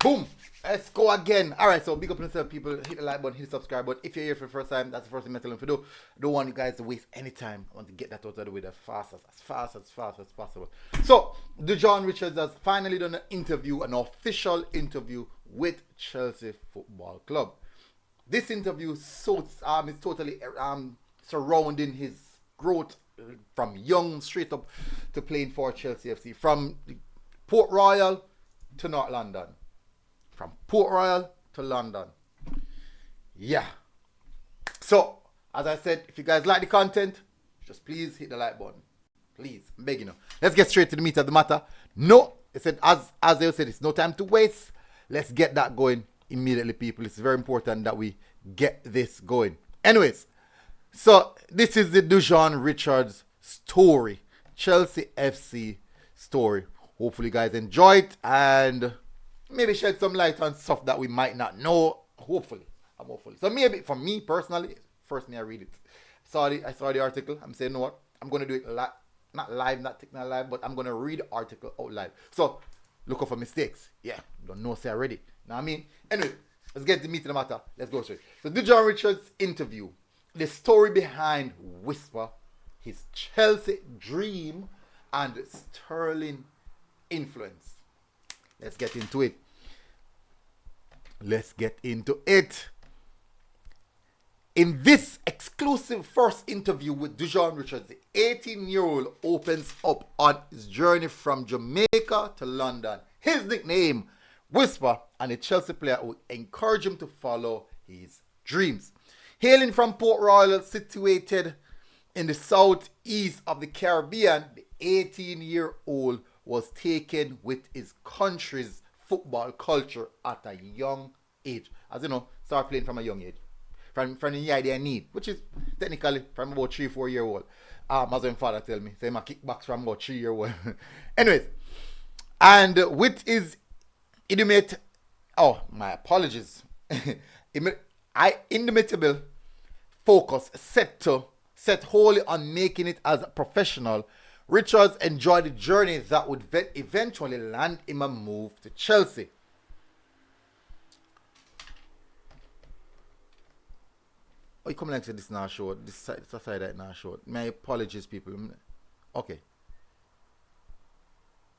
Boom. Let's go again. Alright, so big up on yourself, people. Hit the like button, hit the subscribe button. If you're here for the first time, that's the first thing I'm telling you to do. I don't want you guys to waste any time. I want to get that out of the way as fast as possible. So, Dujuan Richards has finally done an official interview with Chelsea Football Club. This interview is totally surrounding his growth from young straight up to playing for Chelsea FC. From Port Royal to North London. From Port Royal to London. Yeah. So, as I said, if you guys like the content, just please hit the like button. Please, I'm begging you. Let's get straight to the meat of the matter. No, I said, as they said, it's no time to waste. Let's get that going immediately, people. It's very important that we get this going. Anyways, so this is the Dujuan Richards story. Chelsea FC story. Hopefully you guys enjoy it and maybe shed some light on stuff that we might not know. Hopefully. I'm hopeful. So maybe for me personally, first me I read it. I saw the article. I'm saying, you know what? I'm going to do it not live, not technical live, but I'm going to read the article out live. So look out for mistakes. Yeah. Don't know say already. Know what I mean? Anyway, let's get the meat of the matter. Let's go straight. So Dujuan Richards interview. The story behind Whisper, his Chelsea dream, and Sterling influence. Let's get into it. In this exclusive first interview with Dujuan Richards, the 18-year-old opens up on his journey from Jamaica to London. His nickname, Whisper, and a Chelsea player would encourage him to follow his dreams. Hailing from Port Royal, situated in the southeast of the Caribbean, the 18-year-old was taken with his country's football culture at a young age. As you know, start playing from a young age. From the idea I need, which is technically from about 3-4 year old. As my father tell me, say my kickbacks from about 3 year old. Anyways, and with his inimitable focus set wholly on making it as a professional, Richards enjoyed the journey that would eventually land him a move to Chelsea. Oh, you come like this now short. This side that now short. My apologies, people. Okay.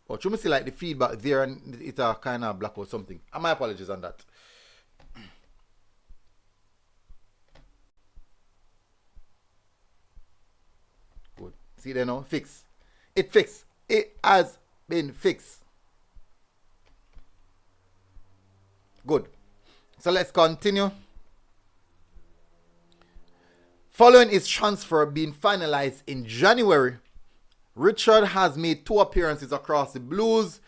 But you must see like the feedback there and it kind of black or something. And my apologies on that. Good. See there now? Fix. It fixed. It has been fixed. Good. So let's continue. Following his transfer being finalized in January, Richard has made 2 appearances across the Blues.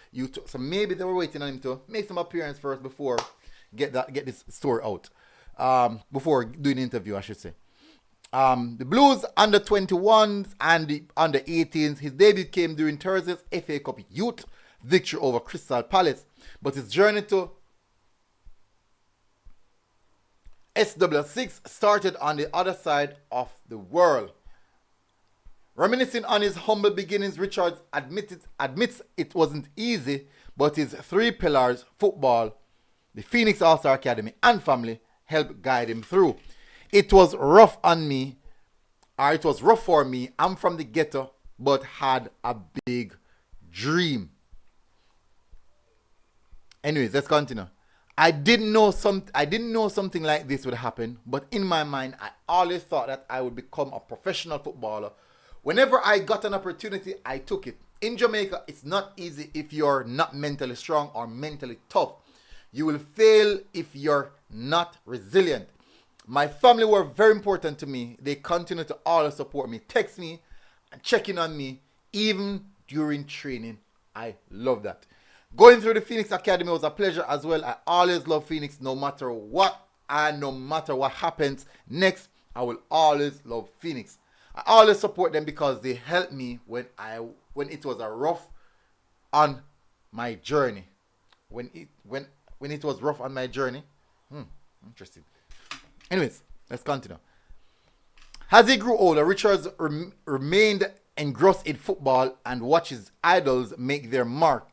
So maybe they were waiting on him to make some appearance first before get this story out. Before doing the interview, I should say. The Blues under 21s and the under 18s. His debut came during Thursday's FA Cup Youth victory over Crystal Palace. But his journey to SW6 started on the other side of the world. Reminiscing on his humble beginnings, Richards admits it wasn't easy, but his 3 pillars, football, the Phoenix All-Star Academy, and family, helped guide him through. It was rough for me. I'm from the ghetto, but had a big dream. Anyways, let's continue. I didn't know something like this would happen, but in my mind, I always thought that I would become a professional footballer. Whenever I got an opportunity, I took it. In Jamaica, it's not easy if you're not mentally strong or mentally tough. You will fail if you're not resilient. My family were very important to me. They continue to always support me, text me, and check in on me, even during training. I love that. Going through the Phoenix Academy was a pleasure as well. I always love Phoenix no matter what and no matter what happens next. I will always love Phoenix. I always support them because they helped me when it was a rough on my journey. When it was rough on my journey. Interesting. Anyways, let's continue. As he grew older, Richards remained engrossed in football and watched his idols make their mark.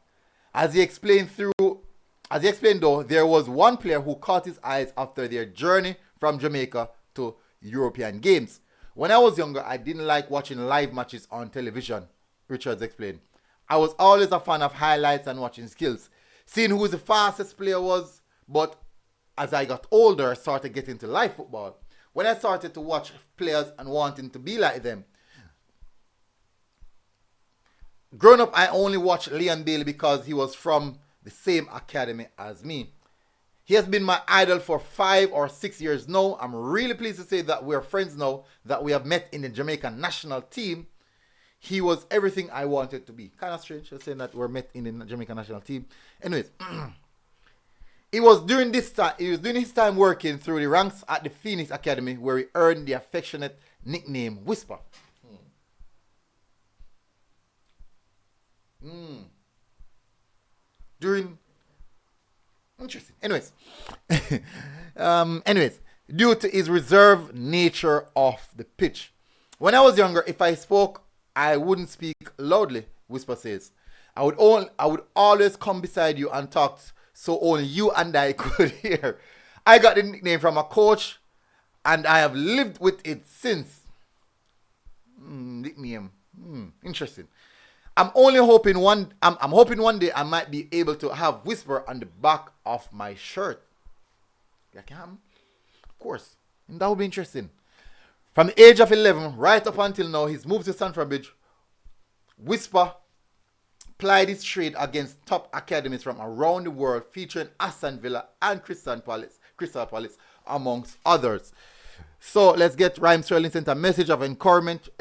As he explained through As he explained though, there was one player who caught his eyes after their journey from Jamaica to European games. When I was younger, I didn't like watching live matches on television, Richards explained. I was always a fan of highlights and watching skills, seeing who the fastest player was, but as I got older, I started getting into live football. When I started to watch players and wanting to be like them, growing up, I only watched Leon Bailey because he was from the same academy as me. He has been my idol for 5 or 6 years now. I'm really pleased to say that we're friends now, that we have met in the Jamaican national team. He was everything I wanted to be. Kind of strange saying that we're met in the Jamaican national team. Anyways, it was during his time working through the ranks at the Phoenix Academy where he earned the affectionate nickname Whisper. Interesting. Anyways, due to his reserved nature of the pitch. When I was younger, if I spoke, I wouldn't speak loudly, Whisper says. I would always come beside you and talk so only you and I could hear. I got the nickname from a coach and I have lived with it since. Nickname. Interesting. I'm hoping one day I might be able to have Whisper on the back of my shirt. I can. Of course. And that would be interesting. From the age of 11 right up until now, he's moved to Stamford Bridge. Whisper plied his trade against top academies from around the world, featuring Aston Villa and Crystal Palace, amongst others. So let's get Raheem Sterling sent a message of encouragement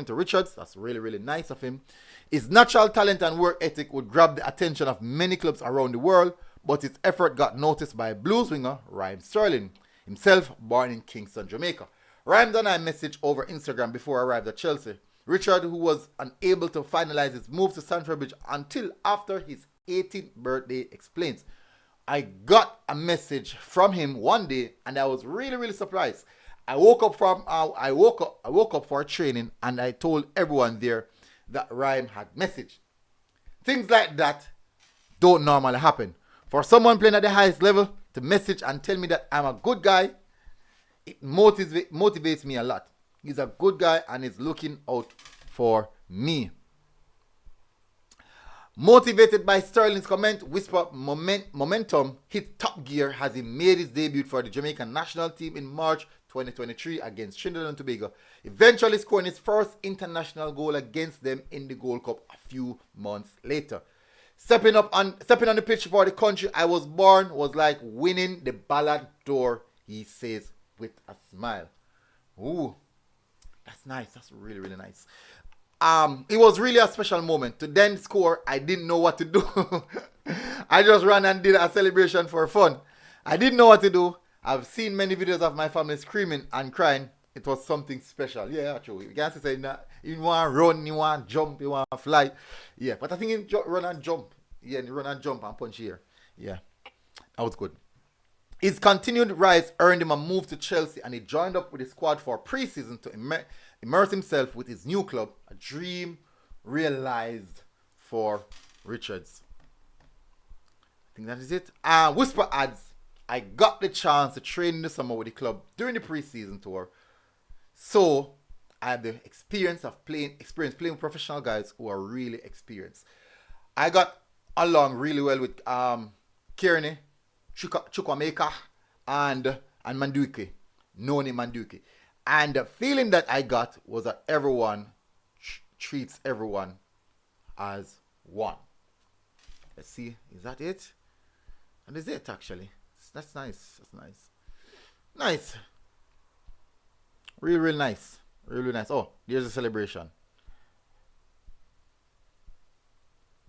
to Richards. That's really, really nice of him. His natural talent and work ethic would grab the attention of many clubs around the world, but his effort got noticed by blues winger Raheem Sterling, himself born in Kingston, Jamaica. Raheem done a message over Instagram before he arrived at Chelsea. Richard, who was unable to finalize his move to Stamford Bridge until after his 18th birthday, explains, I got a message from him one day and I was really, really surprised. I woke up for training and I told everyone there that Raheem had messaged. Things like that don't normally happen. For someone playing at the highest level to message and tell me that I'm a good guy, it motivates me a lot. He's a good guy and is looking out for me. Motivated by Sterling's comment, Whisper momentum hit top gear as he made his debut for the Jamaican national team in March 2023 against Trinidad and Tobago, eventually scoring his first international goal against them in the Gold Cup a few months later. Stepping on the pitch for the country I was born was like winning the Ballon d'Or, he says with a smile. Ooh, that's nice. That's really, really nice. It was really a special moment. To then score, I didn't know what to do. I just ran and did a celebration for fun. I didn't know what to do. I've seen many videos of my family screaming and crying. It was something special. Yeah, actually. You can't say that. You want to run, you want to jump, you want to fly. Yeah, but I think you run and jump. Yeah, you run and jump and punch here. Yeah, that was good. His continued rise earned him a move to Chelsea and he joined up with the squad for pre-season to immerse himself with his new club, a dream realized for Richards. I think that is it. Whisper adds, I got the chance to train in the summer with the club during the pre-season tour. So I have the experience playing with professional guys who are really experienced. I got along really well with Kearney, Chukwameka, and Manduke, Noni Manduke. And the feeling that I got was that everyone treats everyone as one. Let's see, is that it? And is it actually? That's nice. That's nice. Nice. Real, real nice. Real, real nice. Oh, there's a celebration.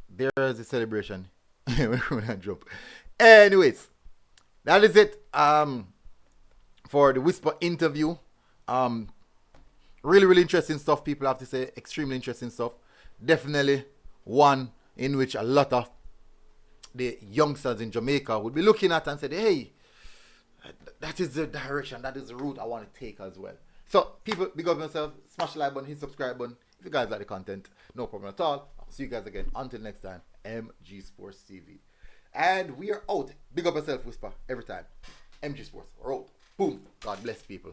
There's a celebration. Anyways, that is it for the Whisper interview. Really, really interesting stuff, people have to say. Extremely interesting stuff. Definitely one in which a lot of the youngsters in Jamaica would be looking at and say, hey, that is the direction, that is the route I want to take as well. So, people, big up yourself, smash the like button, hit subscribe button. If you guys like the content, no problem at all. I'll see you guys again. Until next time, MG Sports TV. And we are out. Big up yourself, Whisper, every time. MG Sports, we're out. Boom. God bless people.